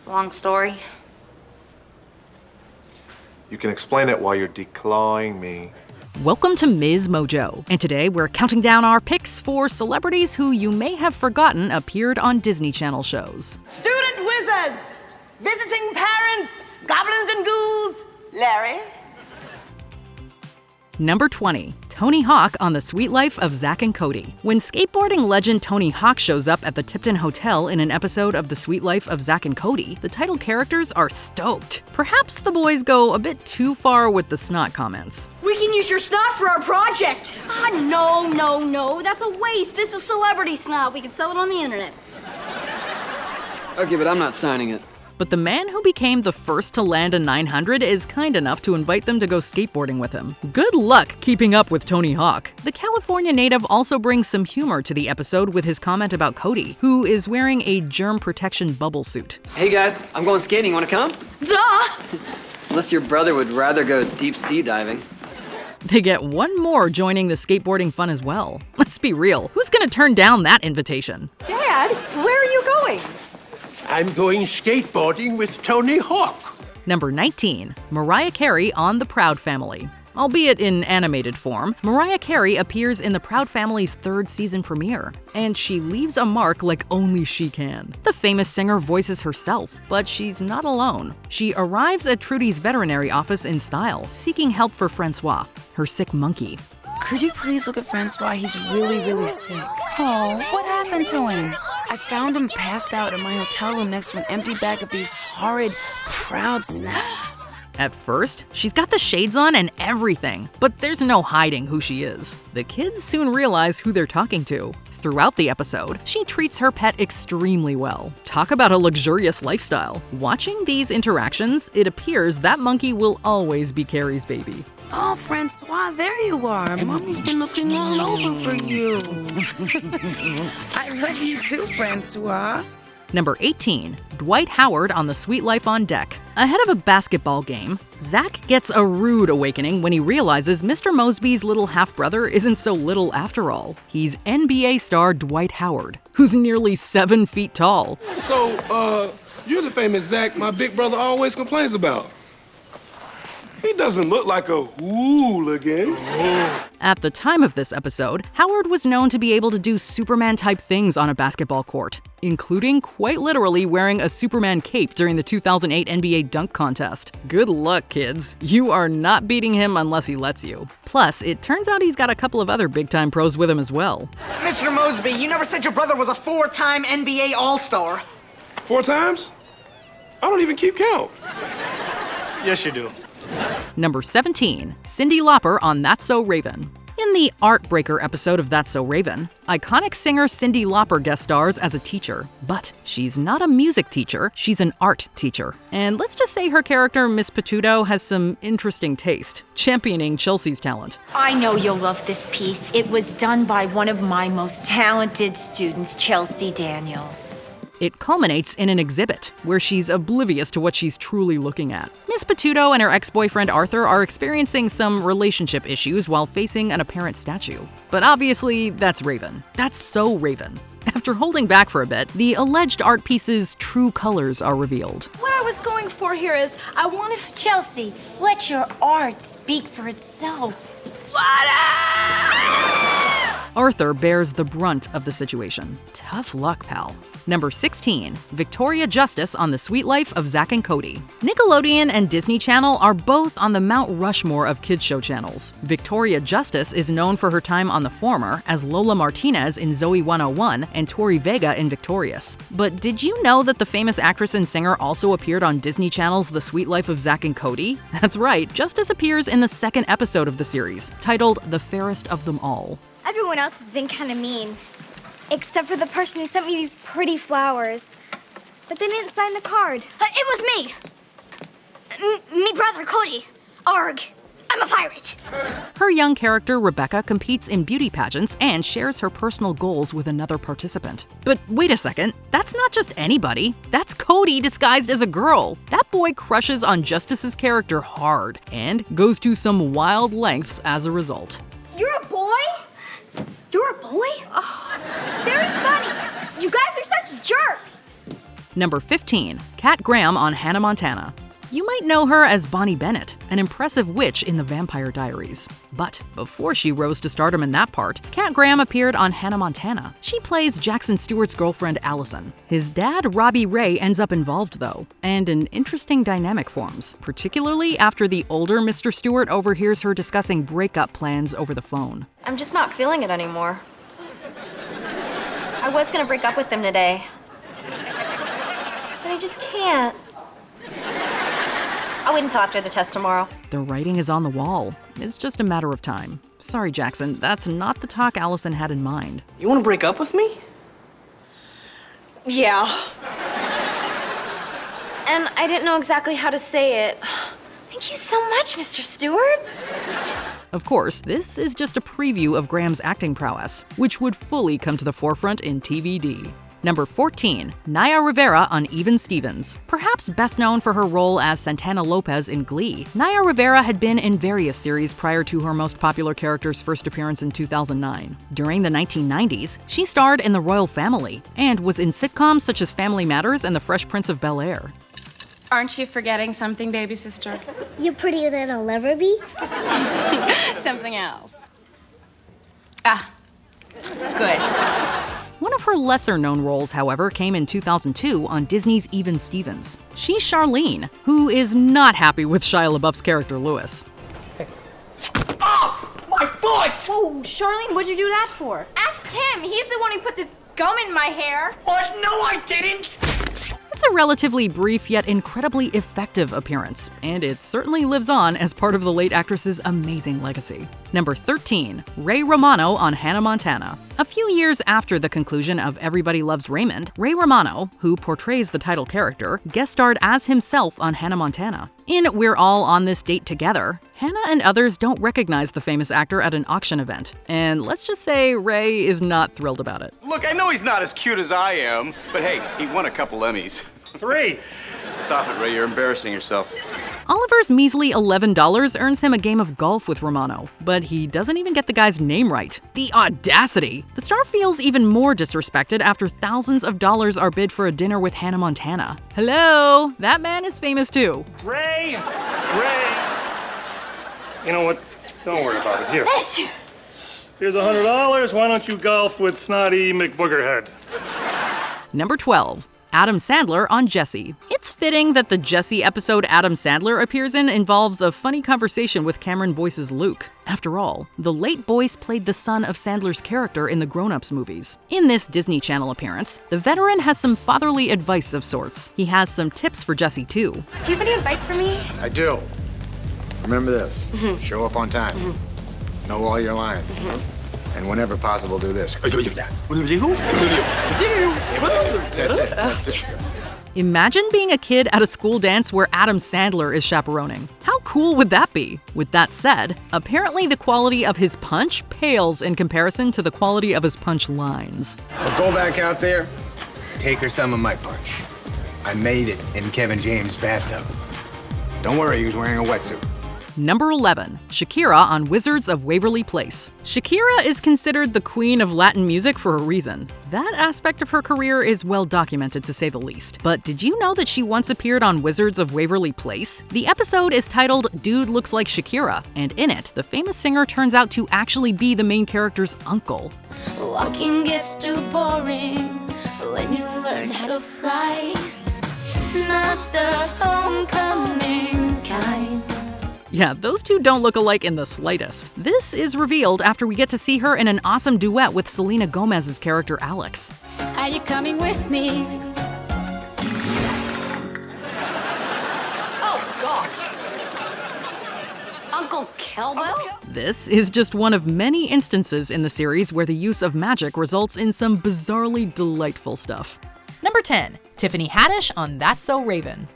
Long story. You can explain it while you're declawing me. Welcome to MsMojo, and today we're counting down our picks for celebrities who you may have forgotten appeared on Disney Channel shows. Student wizards, visiting parents, goblins and ghouls, Larry. Number 20. Tony Hawk on The Sweet Life of Zack and Cody. When skateboarding legend Tony Hawk shows up at the Tipton Hotel in an episode of The Sweet Life of Zack and Cody, the title characters are stoked. Perhaps the boys go a bit too far with the snot comments. We can use your snot for our project. No. That's a waste. This is celebrity snot. We can sell it on the internet. Okay, but I'm not signing it. But the man who became the first to land a 900 is kind enough to invite them to go skateboarding with him. Good luck keeping up with Tony Hawk. The California native also brings some humor to the episode with his comment about Cody, who is wearing a germ protection bubble suit. Hey guys, I'm going skating. Want to come? Duh! Unless your brother would rather go deep sea diving. They get one more joining the skateboarding fun as well. Let's be real, who's gonna turn down that invitation? Dad, where are you going? I'm going skateboarding with Tony Hawk. Number 19. Mariah Carey on The Proud Family. Albeit in animated form, Mariah Carey appears in The Proud Family's third season premiere, and she leaves a mark like only she can. The famous singer voices herself, but she's not alone. She arrives at Trudy's veterinary office in style, seeking help for Francois, her sick monkey. Could you please look at Francois? He's really sick. Oh, what happened to him? I found him passed out in my hotel room next to an empty bag of these horrid Proud snacks. At first, she's got the shades on and everything, but there's no hiding who she is. The kids soon realize who they're talking to. Throughout the episode, she treats her pet extremely well. Talk about a luxurious lifestyle. Watching these interactions, it appears that monkey will always be Carrie's baby. Oh, Francois, there you are. Mommy's been looking all over for you. I love you too, Francois. Number 18. Dwight Howard on The Sweet Life on Deck. Ahead of a basketball game, Zach gets a rude awakening when he realizes Mr. Mosby's little half-brother isn't so little after all. He's NBA star Dwight Howard, who's nearly 7 feet tall. So, you're the famous Zach my big brother always complains about. He doesn't look like a hooligan. At the time of this episode, Howard was known to be able to do Superman-type things on a basketball court, including quite literally wearing a Superman cape during the 2008 NBA dunk contest. Good luck, kids. You are not beating him unless he lets you. Plus, it turns out he's got a couple of other big-time pros with him as well. Mr. Mosby, you never said your brother was a 4-time NBA All-Star. 4 times? I don't even keep count. Yes, you do. Number 17. Cyndi Lauper on That's So Raven. In the Art Breaker episode of That's So Raven, iconic singer Cyndi Lauper guest stars as a teacher. But she's not a music teacher, she's an art teacher. And let's just say her character, Miss Petudo, has some interesting taste, championing Chelsea's talent. I know you'll love this piece. It was done by one of my most talented students, Chelsea Daniels. It culminates in an exhibit, where she's oblivious to what she's truly looking at. Miss Petudo and her ex-boyfriend Arthur are experiencing some relationship issues while facing an apparent statue. But obviously, that's Raven. That's so Raven. After holding back for a bit, the alleged art piece's true colors are revealed. What I was going for here is, I wanted to Chelsea, let your art speak for itself. Arthur bears the brunt of the situation. Tough luck, pal. Number 16. Victoria Justice on The Sweet Life of Zack and Cody. Nickelodeon and Disney Channel are both on the Mount Rushmore of kids show channels. Victoria Justice is known for her time on the former as Lola Martinez in Zoe 101 and Tori Vega in Victorious. But did you know that the famous actress and singer also appeared on Disney Channel's The Sweet Life of Zack and Cody? That's right, Justice appears in the second episode of the series, titled The Fairest of Them All. Everyone else has been kind of mean, except for the person who sent me these pretty flowers. But they didn't sign the card. It was me. Me brother, Cody. Arg. I'm a pirate. Her young character, Rebecca, competes in beauty pageants and shares her personal goals with another participant. But wait a second, that's not just anybody. That's Cody disguised as a girl. That boy crushes on Justice's character hard and goes to some wild lengths as a result. You're a boy? You're a boy? Oh, very funny. You guys are such jerks. Number 15. Kat Graham on Hannah Montana. You might know her as Bonnie Bennett, an impressive witch in The Vampire Diaries. But before she rose to stardom in that part, Kat Graham appeared on Hannah Montana. She plays Jackson Stewart's girlfriend Allison. His dad, Robbie Ray, ends up involved though, and an interesting dynamic forms, particularly after the older Mr. Stewart overhears her discussing breakup plans over the phone. I'm just not feeling it anymore. I was gonna break up with him today, but I just can't. I'll wait until after the test tomorrow. The writing is on the wall. It's just a matter of time. Sorry, Jackson, that's not the talk Allison had in mind. You want to break up with me? Yeah. And I didn't know exactly how to say it. Thank you so much, Mr. Stewart. Of course, this is just a preview of Graham's acting prowess, which would fully come to the forefront in TVD. Number 14. Naya Rivera on Even Stevens. Perhaps best known for her role as Santana Lopez in Glee, Naya Rivera had been in various series prior to her most popular character's first appearance in 2009. During the 1990s, she starred in The Royal Family and was in sitcoms such as Family Matters and The Fresh Prince of Bel-Air. Aren't you forgetting something, baby sister? You pretty little Liverby? Something else. Ah, good. One of her lesser-known roles, however, came in 2002 on Disney's Even Stevens. She's Charlene, who is not happy with Shia LaBeouf's character Louis. Oh, my foot! Whoa, Charlene, what'd you do that for? Ask him. He's the one who put this gum in my hair. What? No, I didn't! It's a relatively brief yet incredibly effective appearance, and it certainly lives on as part of the late actress's amazing legacy. Number 13. Ray Romano on Hannah Montana. A few years after the conclusion of Everybody Loves Raymond, Ray Romano, who portrays the title character, guest starred as himself on Hannah Montana. In We're All on This Date Together, Hannah and others don't recognize the famous actor at an auction event, and let's just say Ray is not thrilled about it. Look, I know he's not as cute as I am, but hey, he won a couple Emmys. 3. Stop it, Ray, you're embarrassing yourself. Oliver's measly $11 earns him a game of golf with Romano, but he doesn't even get the guy's name right. The audacity! The star feels even more disrespected after thousands of dollars are bid for a dinner with Hannah Montana. Hello? That man is famous too. Ray! You know what? Don't worry about it. Here. Here's $100. Why don't you golf with Snotty McBoogerhead? Number 12. Adam Sandler on Jessie. It's fitting that the Jessie episode Adam Sandler appears in involves a funny conversation with Cameron Boyce's Luke. After all, the late Boyce played the son of Sandler's character in the Grown Ups movies. In this Disney Channel appearance, the veteran has some fatherly advice of sorts. He has some tips for Jessie too. Do you have any advice for me? I do. Remember this. Show up on time. Know all your lines. And whenever possible, do this. That's it. Imagine being a kid at a school dance where Adam Sandler is chaperoning. How cool would that be? With that said, apparently the quality of his punch pales in comparison to the quality of his punch lines. Well, go back out there, take her some of my punch. I made it in Kevin James' bathtub. Don't worry, he was wearing a wetsuit. Number 11. Shakira on Wizards of Waverly Place. Shakira is considered the queen of Latin music for a reason. That aspect of her career is well documented, to say the least. But did you know that she once appeared on Wizards of Waverly Place? The episode is titled Dude Looks Like Shakira, and in it, the famous singer turns out to actually be the main character's uncle. Walking gets too boring when you learn how to fly. Not the homecoming kind. Yeah, those two don't look alike in the slightest. This is revealed after we get to see her in an awesome duet with Selena Gomez's character Alex. Are you coming with me? Oh, gosh. Uncle Kelbo? This is just one of many instances in the series where the use of magic results in some bizarrely delightful stuff. Number 10. Tiffany Haddish on That's So Raven.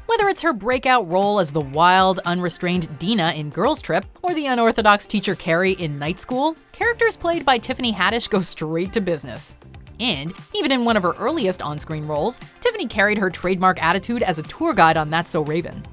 Whether it's her breakout role as the wild, unrestrained Dina in Girls Trip or the unorthodox teacher Carrie in Night School, characters played by Tiffany Haddish go straight to business. And even in one of her earliest on-screen roles, Tiffany carried her trademark attitude as a tour guide on That's So Raven.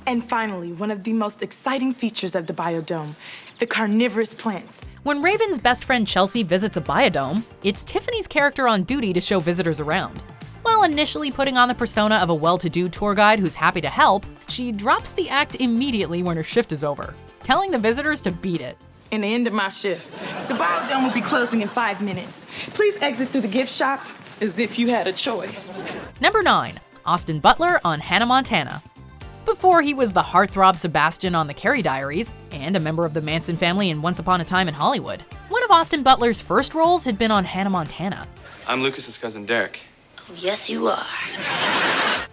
And finally, one of the most exciting features of the biodome, the carnivorous plants. When Raven's best friend Chelsea visits a biodome, it's Tiffany's character on duty to show visitors around. While initially putting on the persona of a well-to-do tour guide who's happy to help, she drops the act immediately when her shift is over, telling the visitors to beat it. And the end of my shift. The biodome will be closing in 5 minutes. Please exit through the gift shop as if you had a choice. Number 9. Austin Butler on Hannah Montana. Before he was the heartthrob Sebastian on the Carrie Diaries, and a member of the Manson family in Once Upon a Time in Hollywood, one of Austin Butler's first roles had been on Hannah Montana. I'm Lucas's cousin Derek. Oh, yes, you are.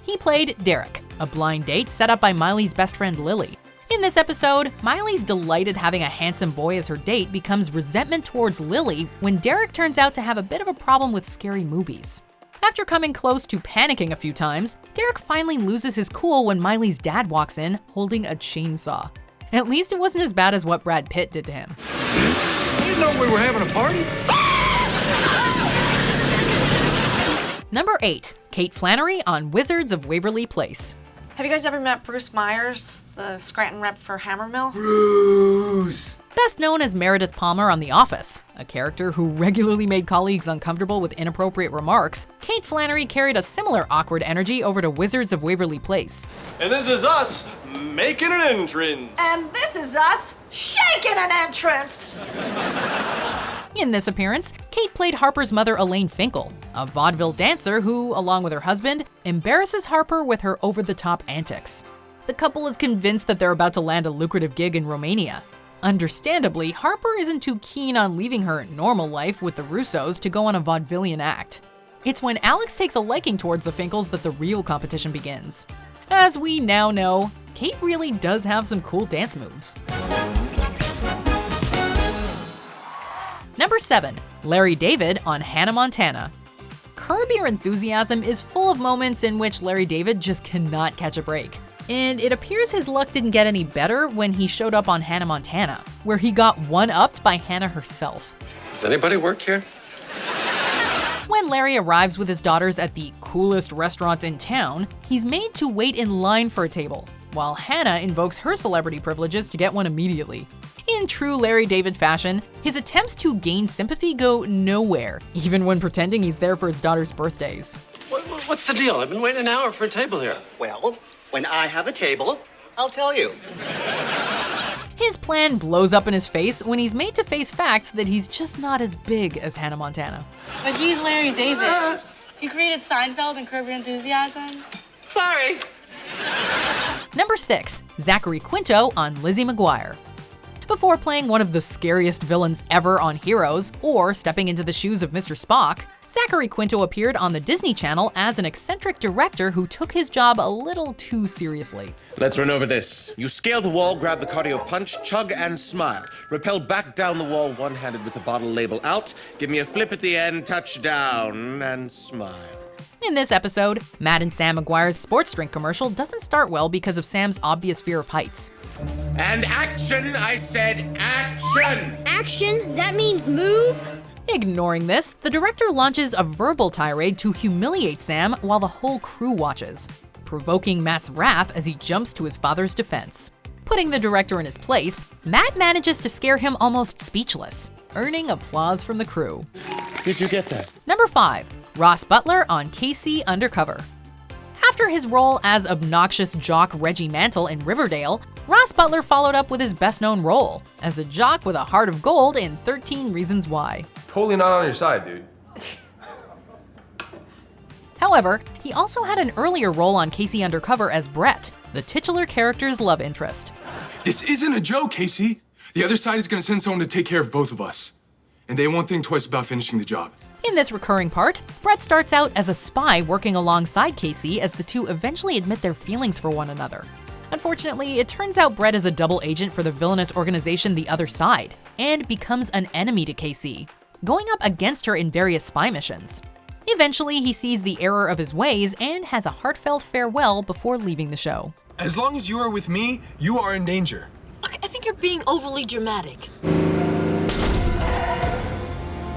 He played Derek, a blind date set up by Miley's best friend Lily. In this episode, Miley's delight at having a handsome boy as her date becomes resentment towards Lily when Derek turns out to have a bit of a problem with scary movies. After coming close to panicking a few times, Derek finally loses his cool when Miley's dad walks in holding a chainsaw. At least it wasn't as bad as what Brad Pitt did to him. I didn't know we were having a party. Number 8. Kate Flannery on Wizards of Waverly Place. Have you guys ever met Bruce Myers, the Scranton rep for Hammermill? Bruce! Best known as Meredith Palmer on The Office, a character who regularly made colleagues uncomfortable with inappropriate remarks, Kate Flannery carried a similar awkward energy over to Wizards of Waverly Place. And this is us making an entrance. And this is us shaking an entrance. In this appearance, Kate played Harper's mother Elaine Finkel, a vaudeville dancer who, along with her husband, embarrasses Harper with her over-the-top antics. The couple is convinced that they're about to land a lucrative gig in Romania. Understandably, Harper isn't too keen on leaving her normal life with the Russos to go on a vaudevillian act. It's when Alex takes a liking towards the Finkels that the real competition begins. As we now know, Kate really does have some cool dance moves. Number 7. Larry David on Hannah Montana. Curb Your Enthusiasm is full of moments in which Larry David just cannot catch a break. And it appears his luck didn't get any better when he showed up on Hannah Montana, where he got one-upped by Hannah herself. Does anybody work here? When Larry arrives with his daughters at the coolest restaurant in town, he's made to wait in line for a table, while Hannah invokes her celebrity privileges to get one immediately. In true Larry David fashion, his attempts to gain sympathy go nowhere, even when pretending he's there for his daughter's birthdays. What's the deal? I've been waiting an hour for a table here. Well, when I have a table, I'll tell you. His plan blows up in his face when he's made to face facts that he's just not as big as Hannah Montana. But he's Larry David. He created Seinfeld and Curb Your Enthusiasm. Sorry. Number 6. Zachary Quinto on Lizzie McGuire. Before playing one of the scariest villains ever on Heroes, or stepping into the shoes of Mr. Spock, Zachary Quinto appeared on the Disney Channel as an eccentric director who took his job a little too seriously. Let's run over this. You scale the wall, grab the cardio punch, chug and smile. Rappel back down the wall one-handed with the bottle label out. Give me a flip at the end, touch down, and smile. In this episode, Matt and Sam McGuire's sports drink commercial doesn't start well because of Sam's obvious fear of heights. And action, I said action! Action? That means move? Ignoring this, the director launches a verbal tirade to humiliate Sam while the whole crew watches, provoking Matt's wrath as he jumps to his father's defense. Putting the director in his place, Matt manages to scare him almost speechless, earning applause from the crew. Did you get that? Number 5. Ross Butler on KC Undercover. After his role as obnoxious jock Reggie Mantle in Riverdale, Ross Butler followed up with his best-known role as a jock with a heart of gold in 13 Reasons Why. Totally not on your side, dude. However, he also had an earlier role on KC Undercover as Brett, the titular character's love interest. This isn't a joke, Casey. The other side is gonna send someone to take care of both of us. And they won't think twice about finishing the job. In this recurring part, Brett starts out as a spy working alongside Casey as the two eventually admit their feelings for one another. Unfortunately, it turns out Brett is a double agent for the villainous organization The Other Side, and becomes an enemy to Casey, going up against her in various spy missions. Eventually, he sees the error of his ways and has a heartfelt farewell before leaving the show. As long as you are with me, you are in danger. I think you're being overly dramatic.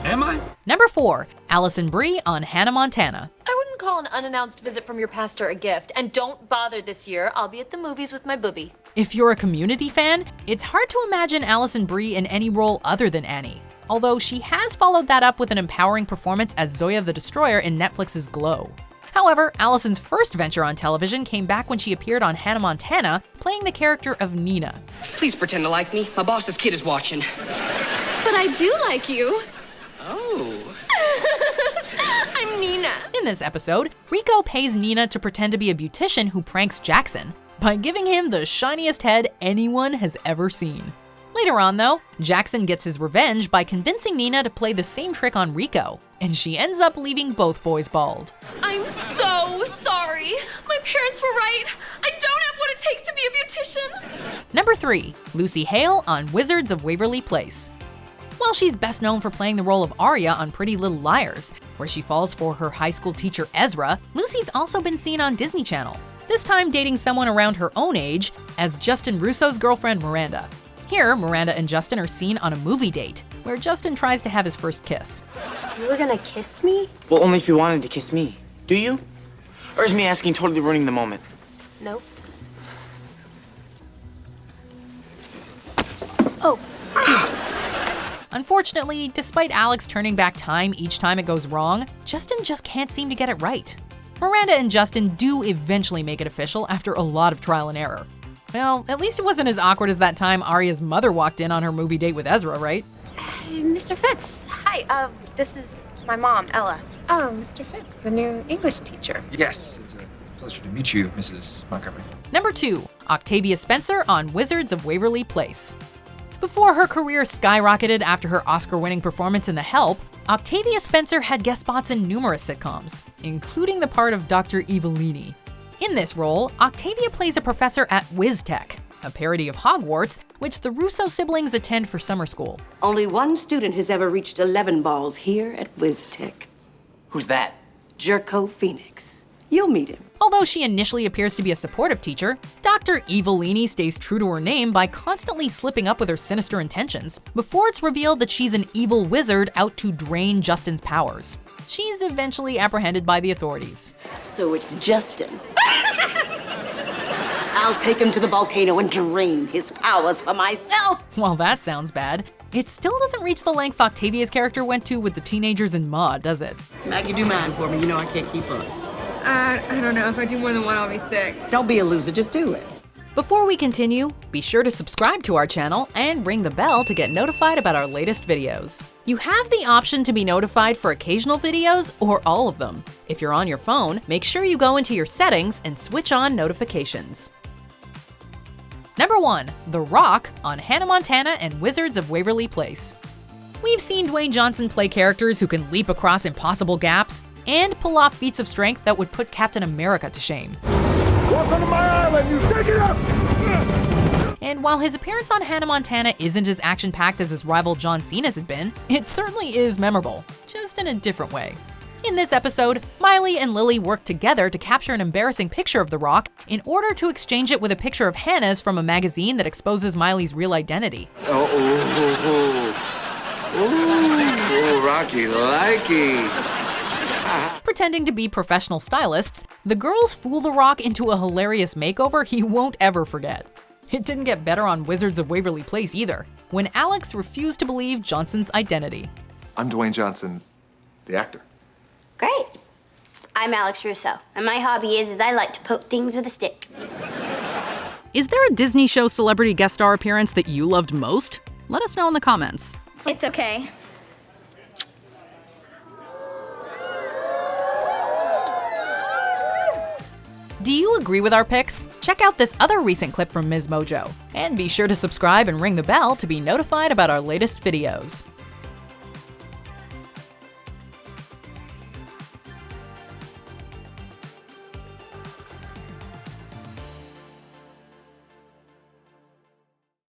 Am I? Number 4. Allison Brie on Hannah Montana. I wouldn't wouldn't call an unannounced visit from your pastor a gift. And don't bother this year. I'll be at the movies with my booby. If you're a Community fan, it's hard to imagine Alison Brie in any role other than Annie. Although she has followed that up with an empowering performance as Zoya the Destroyer in Netflix's Glow. However, Alison's first venture on television came back when she appeared on Hannah Montana, playing the character of Nina. Please pretend to like me. My boss's kid is watching. But I do like you. Oh. I'm Nina. In this episode, Rico pays Nina to pretend to be a beautician who pranks Jackson by giving him the shiniest head anyone has ever seen. Later on, though, Jackson gets his revenge by convincing Nina to play the same trick on Rico, and she ends up leaving both boys bald. I'm so sorry. My parents were right. I don't have what it takes to be a beautician. Number 3, Lucy Hale on Wizards of Waverly Place. While she's best known for playing the role of Arya on Pretty Little Liars, where she falls for her high school teacher Ezra, Lucy's also been seen on Disney Channel, this time dating someone around her own age as Justin Russo's girlfriend Miranda. Here, Miranda and Justin are seen on a movie date, where Justin tries to have his first kiss. You were gonna kiss me? Well, only if you wanted to kiss me. Do you? Or is me asking totally ruining the moment? Nope. Oh. Unfortunately, despite Alex turning back time each time it goes wrong, Justin just can't seem to get it right. Miranda and Justin do eventually make it official after a lot of trial and error. Well, at least it wasn't as awkward as that time Arya's mother walked in on her movie date with Ezra, right? Mr. Fitz. Hi, this is my mom, Ella. Oh, Mr. Fitz, the new English teacher. Yes, it's a pleasure to meet you, Mrs. Montgomery. Number 2, Octavia Spencer on Wizards of Waverly Place. Before her career skyrocketed after her Oscar-winning performance in The Help, Octavia Spencer had guest spots in numerous sitcoms, including the part of Dr. Evelini. In this role, Octavia plays a professor at WizTech, a parody of Hogwarts, which the Russo siblings attend for summer school. Only one student has ever reached 11 balls here at WizTech. Who's that? Jerko Phoenix. You'll meet him. Although she initially appears to be a supportive teacher, Dr. Evelini stays true to her name by constantly slipping up with her sinister intentions before it's revealed that she's an evil wizard out to drain Justin's powers. She's eventually apprehended by the authorities. So it's Justin. I'll take him to the volcano and drain his powers for myself. While that sounds bad, it still doesn't reach the length Octavia's character went to with the teenagers in Maude, does it? Maggie, do mine for me. You know I can't keep up. I don't know. If I do more than one, I'll be sick. Don't be a loser. Just do it. Before we continue, be sure to subscribe to our channel and ring the bell to get notified about our latest videos. You have the option to be notified for occasional videos or all of them. If you're on your phone, make sure you go into your settings and switch on notifications. Number 1, The Rock on Hannah Montana and Wizards of Waverly Place. We've seen Dwayne Johnson play characters who can leap across impossible gaps and pull off feats of strength that would put Captain America to shame. Welcome to my island, you take it up! And while his appearance on Hannah Montana isn't as action-packed as his rival John Cena's had been, it certainly is memorable, just in a different way. In this episode, Miley and Lily work together to capture an embarrassing picture of The Rock in order to exchange it with a picture of Hannah's from a magazine that exposes Miley's real identity. Ooh, Rocky, likey. Pretending to be professional stylists, the girls fool The Rock into a hilarious makeover he won't ever forget. It didn't get better on Wizards of Waverly Place either, when Alex refused to believe Johnson's identity. I'm Dwayne Johnson, the actor. Great. I'm Alex Russo, and my hobby is I like to poke things with a stick. Is there a Disney show celebrity guest star appearance that you loved most? Let us know in the comments. It's okay. Do you agree with our picks? Check out this other recent clip from MsMojo. And be sure to subscribe and ring the bell to be notified about our latest videos.